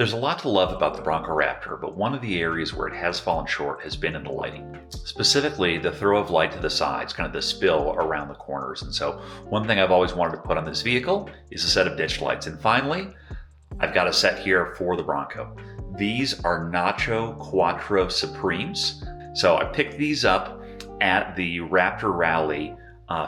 There's a lot to love about the Bronco Raptor, but one of the areas where it has fallen short has been in the lighting. Specifically, the throw of light to the sides, kind of the spill around the corners. And so one thing I've always wanted to put on this vehicle is a set of ditch lights. And finally, I've got a set here for the Bronco. These are Nacho Quatro Supremes. So I picked these up at the Raptor Rally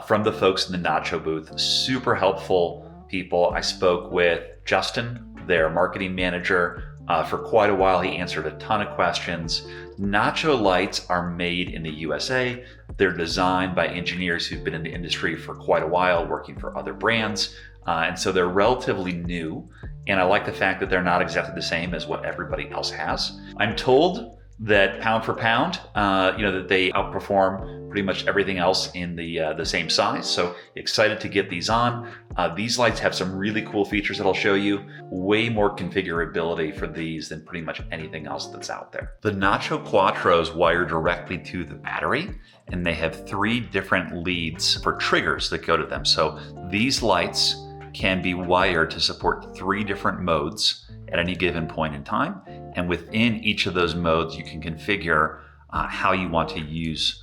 from the folks in the Nacho booth. Super helpful people. I spoke with Justin, their marketing manager, for quite a while. He answered a ton of questions. Nacho lights are made in the USA. They're designed by engineers who've been in the industry for quite a while, working for other brands. And so they're relatively new. And I like the fact that they're not exactly the same as what everybody else has. I'm told that pound for pound, that they outperform pretty much everything else in the same size. So excited to get these on. These lights have some really cool features that I'll show you. Way more configurability for these than pretty much anything else that's out there. The Nacho Quatros wire directly to the battery, and they have 3 different leads for triggers that go to them. So these lights can be wired to support 3 different modes at any given point in time. And within each of those modes, you can configure how you want to use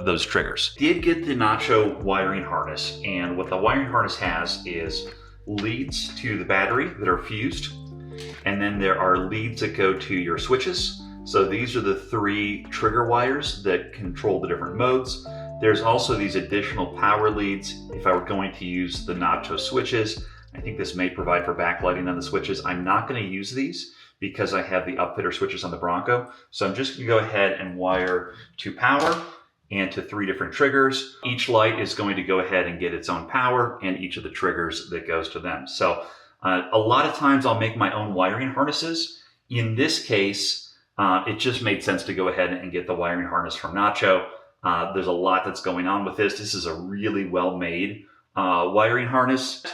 those triggers. Did get the Nacho wiring harness, and what the wiring harness has is leads to the battery that are fused, and then there are leads that go to your switches. So these are the 3 trigger wires that control the different modes. There's also these additional power leads if I were going to use the Nacho switches. I think this may provide for backlighting on the switches. I'm not going to use these because I have the upfitter switches on the Bronco. So I'm just going to go ahead and wire to power and to 3 different triggers. Each light is going to go ahead and get its own power and each of the triggers that goes to them. So a lot of times I'll make my own wiring harnesses. In this case, it just made sense to go ahead and get the wiring harness from Nacho. There's a lot that's going on with this. This is a really well-made wiring harness.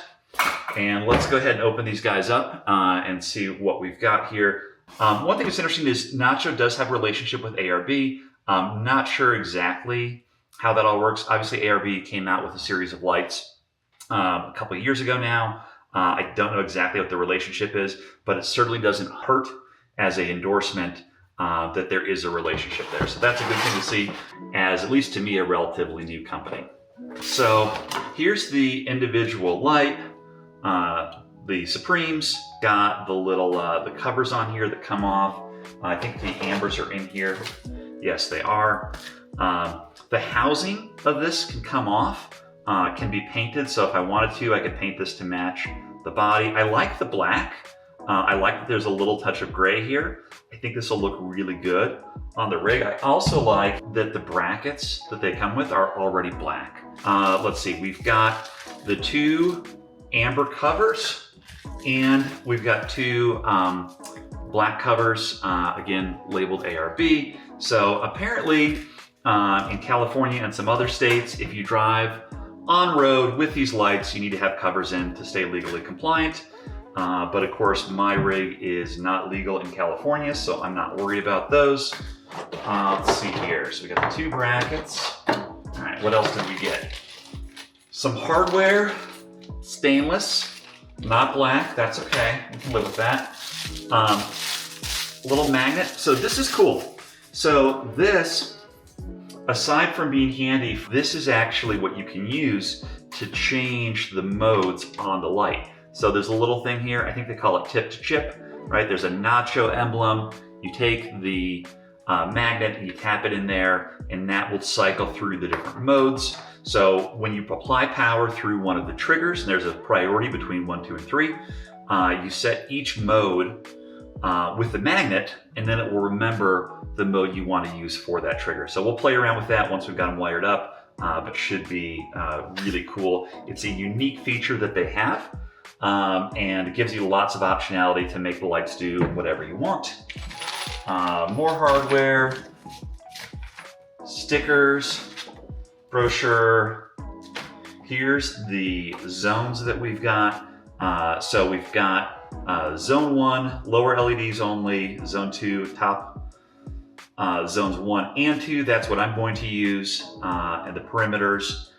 And let's go ahead and open these guys up and see what we've got here. One thing that's interesting is Nacho does have a relationship with ARB. Not sure exactly how that all works. Obviously, ARB came out with a series of lights a couple of years ago now. I don't know exactly what the relationship is, but it certainly doesn't hurt as an endorsement that there is a relationship there. So that's a good thing to see as, at least to me, a relatively new company. So here's the individual light. The Supremes got the little the covers on here that come off. I think the ambers are in here. Yes, they are. The housing of this can come off, can be painted. So if I wanted to, I could paint this to match the body. I like the black. I like that there's a little touch of gray here. I think this will look really good on the rig. I also like that the brackets that they come with are already black. Let's see, we've got the 2 amber covers, and we've got 2 black covers, again labeled ARB. So apparently in California and some other states, if you drive on road with these lights, you need to have covers in to stay legally compliant. But of course, my rig is not legal in California, so I'm not worried about those. Let's see here. So we got the 2 brackets. All right, what else did we get? Some hardware. Stainless, not black, that's okay, we can live with that. Little magnet, so this is cool. So this, aside from being handy, this is actually what you can use to change the modes on the light. So there's a little thing here, I think they call it tip to chip, right? There's a Nacho emblem. You take the magnet and you tap it in there, and that will cycle through the different modes. So when you apply power through one of the triggers, and there's a priority between 1, 2, and 3, you set each mode with the magnet, and then it will remember the mode you want to use for that trigger. So we'll play around with that once we've got them wired up, but should be really cool. It's a unique feature that they have, and it gives you lots of optionality to make the lights do whatever you want. More hardware, stickers, brochure. Here's the zones that we've got. So we've got zone 1, lower LEDs only, zone 2, top zones 1 and 2. That's what I'm going to use, and the perimeters.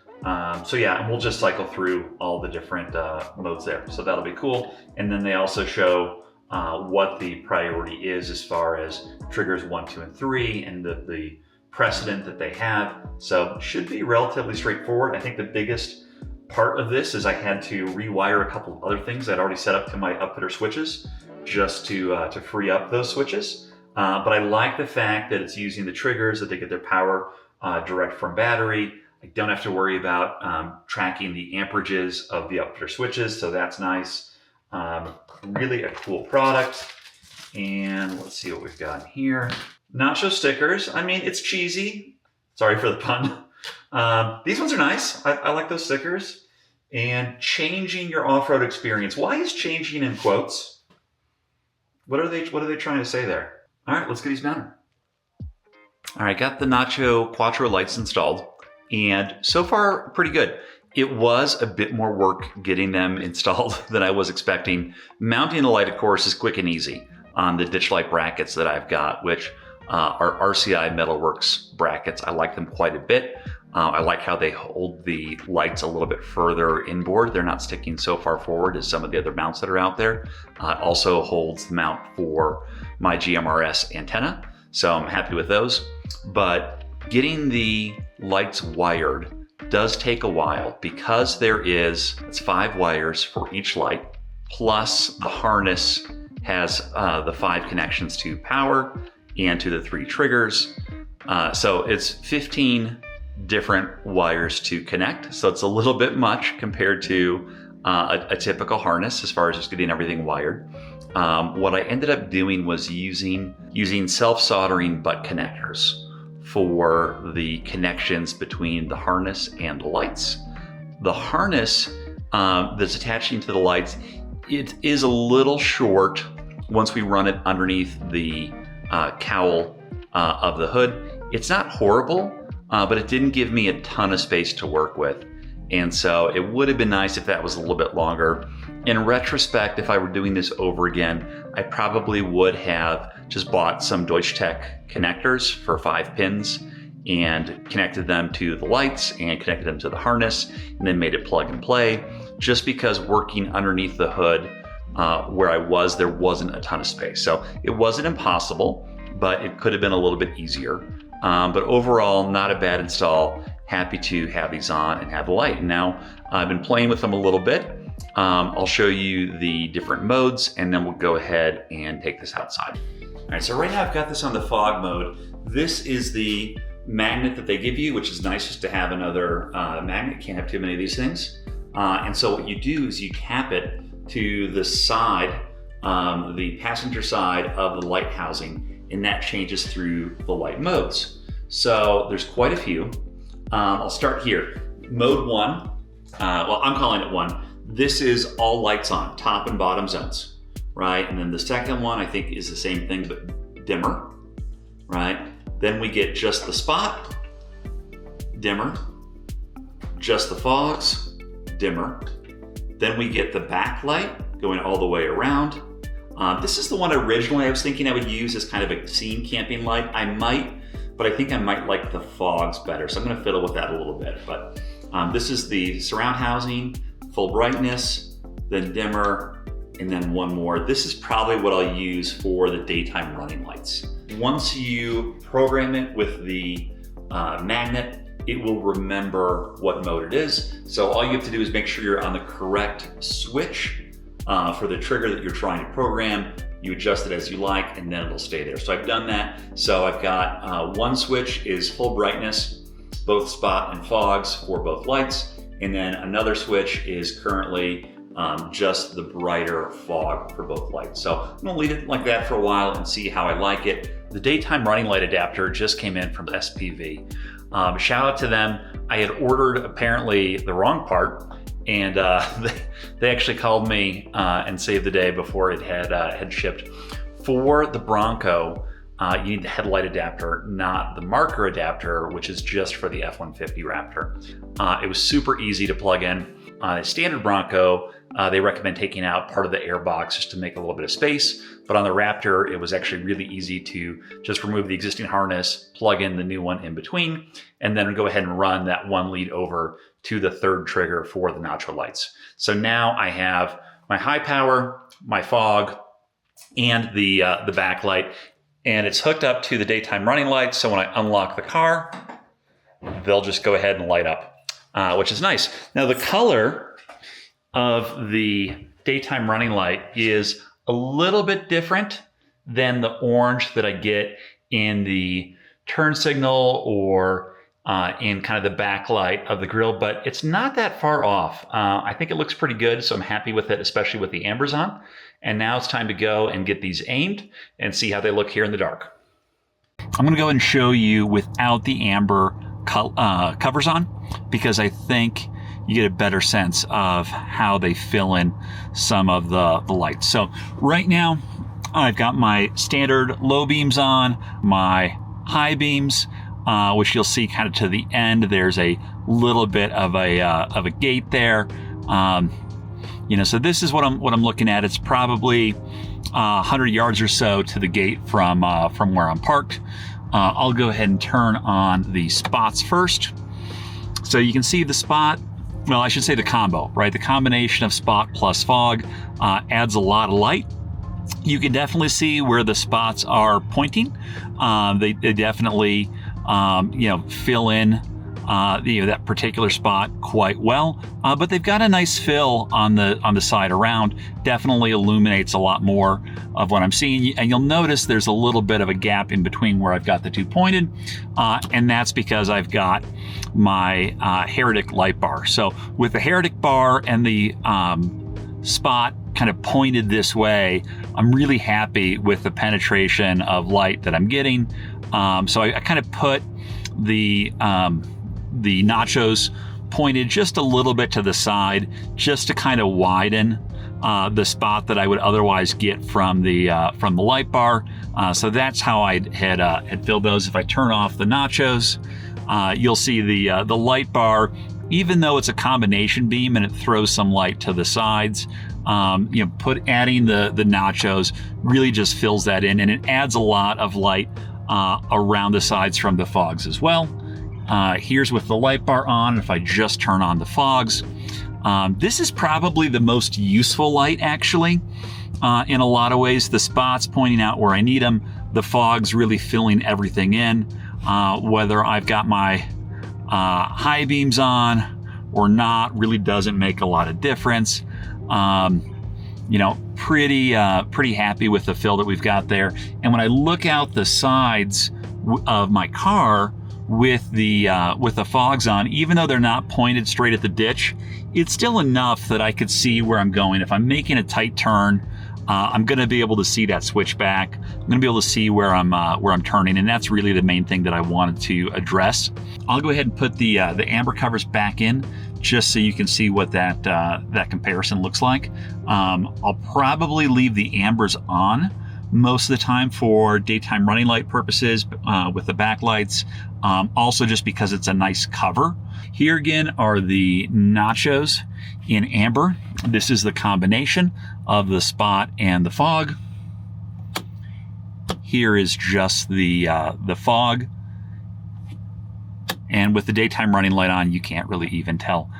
So yeah, and we'll just cycle through all the different modes there. So that'll be cool. And then they also show what the priority is as far as triggers 1, 2, and 3 and the precedent that they have. So should be relatively straightforward. I think the biggest part of this is I had to rewire a couple of other things I'd already set up to my upfitter switches just to free up those switches. But I like the fact that it's using the triggers, that they get their power direct from battery. I don't have to worry about tracking the amperages of the upfitter switches, so that's nice. Really a cool product. And let's see what we've got here. Nacho stickers. I mean, it's cheesy. Sorry for the pun. These ones are nice. I like those stickers. And changing your off-road experience. Why is changing in quotes? What are they trying to say there? All right, let's get these mounted. All right, got the Nacho Quattro lights installed, and so far pretty good. It was a bit more work getting them installed than I was expecting. Mounting the light, of course, is quick and easy on the ditch light brackets that I've got, which are RCI Metalworks brackets. I like them quite a bit. I like how they hold the lights a little bit further inboard. They're not sticking so far forward as some of the other mounts that are out there. It also holds the mount for my GMRS antenna, so I'm happy with those. But getting the lights wired does take a while because it's 5 wires for each light, plus the harness has the 5 connections to power and to the 3 triggers. So it's 15 different wires to connect. So it's a little bit much compared to a typical harness as far as just getting everything wired. What I ended up doing was using self-soldering butt connectors for the connections between the harness and the lights. The harness that's attaching to the lights, it is a little short once we run it underneath the cowl of the hood. It's not horrible, but it didn't give me a ton of space to work with. And so it would have been nice if that was a little bit longer. In retrospect, if I were doing this over again, I probably would have just bought some Deutsch Tech connectors for 5 pins and connected them to the lights and connected them to the harness and then made it plug and play, just because working underneath the hood where I was, there wasn't a ton of space. So it wasn't impossible, but it could have been a little bit easier. But overall, not a bad install. Happy to have these on and have the light. And now I've been playing with them a little bit. I'll show you the different modes and then we'll go ahead and take this outside. All right, so right now I've got this on the fog mode. This is the magnet that they give you, which is nice just to have another magnet. Can't have too many of these things. And so what you do is you tap it to the side, the passenger side of the light housing, and that changes through the light modes. So there's quite a few. I'll start here. Mode 1, well, I'm calling it 1. This is all lights on, top and bottom zones, right? And then the second one I think is the same thing, but dimmer, right? Then we get just the spot, dimmer, just the fogs, dimmer. Then we get the backlight going all the way around. This is the one originally I was thinking I would use as kind of a scene camping light. I might, but I think I might like the fogs better. So I'm gonna fiddle with that a little bit. But this is the surround housing, full brightness, then dimmer, and then one more. This is probably what I'll use for the daytime running lights. Once you program it with the magnet, it will remember what mode it is. So all you have to do is make sure you're on the correct switch for the trigger that you're trying to program. You adjust it as you like, and then it'll stay there. So I've done that. So I've got one switch is full brightness, both spot and fogs for both lights. And then another switch is currently just the brighter fog for both lights. So I'm gonna leave it like that for a while and see how I like it. The daytime running light adapter just came in from SPV. Shout out to them. I had ordered apparently the wrong part, and they actually called me and saved the day before it had shipped. For the Bronco, you need the headlight adapter, not the marker adapter, which is just for the F-150 Raptor. It was super easy to plug in. On a standard Bronco, they recommend taking out part of the air box just to make a little bit of space. But on the Raptor, it was actually really easy to just remove the existing harness, plug in the new one in between, and then go ahead and run that one lead over to the third trigger for the Nacho lights. So now I have my high power, my fog, and the backlight, and it's hooked up to the daytime running lights. So when I unlock the car, they'll just go ahead and light up, which is nice. Now the color of the daytime running light is a little bit different than the orange that I get in the turn signal or in kind of the backlight of the grill, but it's not that far off. I think it looks pretty good, so I'm happy with it, especially with the ambers on. And now it's time to go and get these aimed and see how they look here in the dark. I'm going to go ahead and show you without the amber covers on, because I think you get a better sense of how they fill in some of the lights. So right now, I've got my standard low beams on, my high beams, which you'll see kind of to the end. There's a little bit of a gate there. So this is what I'm looking at. It's probably 100 yards or so to the gate from where I'm parked. I'll go ahead and turn on the spots first. So you can see the spot. Well, I should say the combo, right? The combination of spot plus fog adds a lot of light. You can definitely see where the spots are pointing. They definitely, fill in, that particular spot quite well. But they've got a nice fill on the side around. Definitely illuminates a lot more of what I'm seeing. And you'll notice there's a little bit of a gap in between where I've got the two pointed, and that's because I've got my Heretic light bar. So with the Heretic bar and the spot kind of pointed this way, I'm really happy with the penetration of light that I'm getting. So I kind of put the nachos pointed just a little bit to the side, just to kind of widen the spot that I would otherwise get from the light bar. So that's how I had filled those. If I turn off the nachos, you'll see the light bar, even though it's a combination beam and it throws some light to the sides, adding the nachos really just fills that in, and it adds a lot of light around the sides from the fogs as well. Here's with the light bar on. If I just turn on the fogs, this is probably the most useful light, actually, in a lot of ways. The spots pointing out where I need them, the fogs really filling everything in. Whether I've got my high beams on or not really doesn't make a lot of difference. Pretty happy with the fill that we've got there. And when I look out the sides of my car with the fogs on, even though they're not pointed straight at the ditch, it's still enough that I could see where I'm going. If I'm making a tight turn, I'm going to be able to see that switchback. I'm going to be able to see where I'm turning, and that's really the main thing that I wanted to address. I'll go ahead and put the amber covers back in, just so you can see what that comparison looks like. I'll probably leave the ambers on most of the time for daytime running light purposes with the backlights, also just because it's a nice cover. Here again are the nachos in amber. This is the combination of the spot and the fog. Here is just the fog. And with the daytime running light on, you can't really even tell.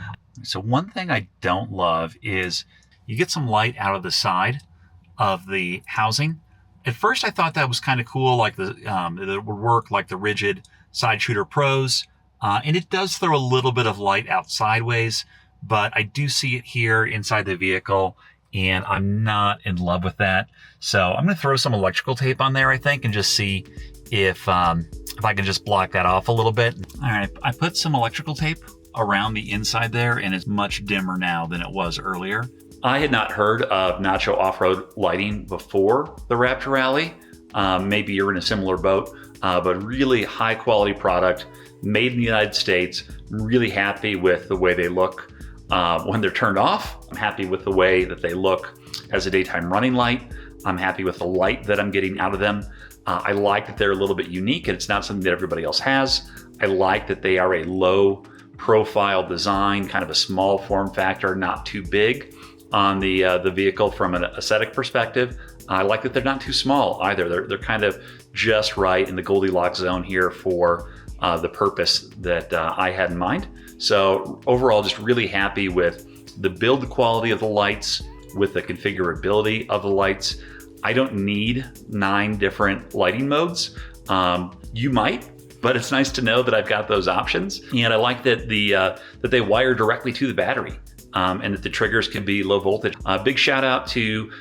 So one thing I don't love is you get some light out of the side of the housing. At first I thought that was kind of cool, like that would work like the rigid side shooter pros. And it does throw a little bit of light out sideways, but I do see it here inside the vehicle, and I'm not in love with that. So I'm going to throw some electrical tape on there, I think, and just see if I can just block that off a little bit. All right, I put some electrical tape around the inside there, and it's much dimmer now than it was earlier. I had not heard of Nacho Offroad Lighting before the Raptor Rally. Maybe you're in a similar boat, but really high quality product, made in the United States. I'm really happy with the way they look when they're turned off. I'm happy with the way that they look as a daytime running light. I'm happy with the light that I'm getting out of them. I like that they're a little bit unique, and it's not something that everybody else has. I like that they are a low profile design, kind of a small form factor, not too big on the vehicle from an aesthetic perspective. I like that they're not too small either. They're kind of just right in the Goldilocks zone here for the purpose that I had in mind. So overall, just really happy with the build quality of the lights, with the configurability of the lights. I don't need 9 different lighting modes. You might, but it's nice to know that I've got those options. And I like that that they wire directly to the battery, and that the triggers can be low voltage. Big shout out to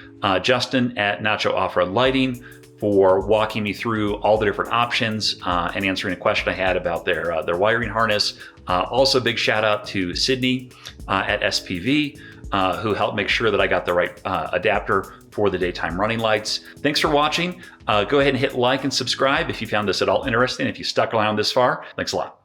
Justin at Nacho Offroad Lighting for walking me through all the different options and answering a question I had about their wiring harness. Also, big shout out to Sydney at SPV, who helped make sure that I got the right adapter for the daytime running lights. Thanks for watching. Go ahead and hit like and subscribe if you found this at all interesting, if you stuck around this far. Thanks a lot.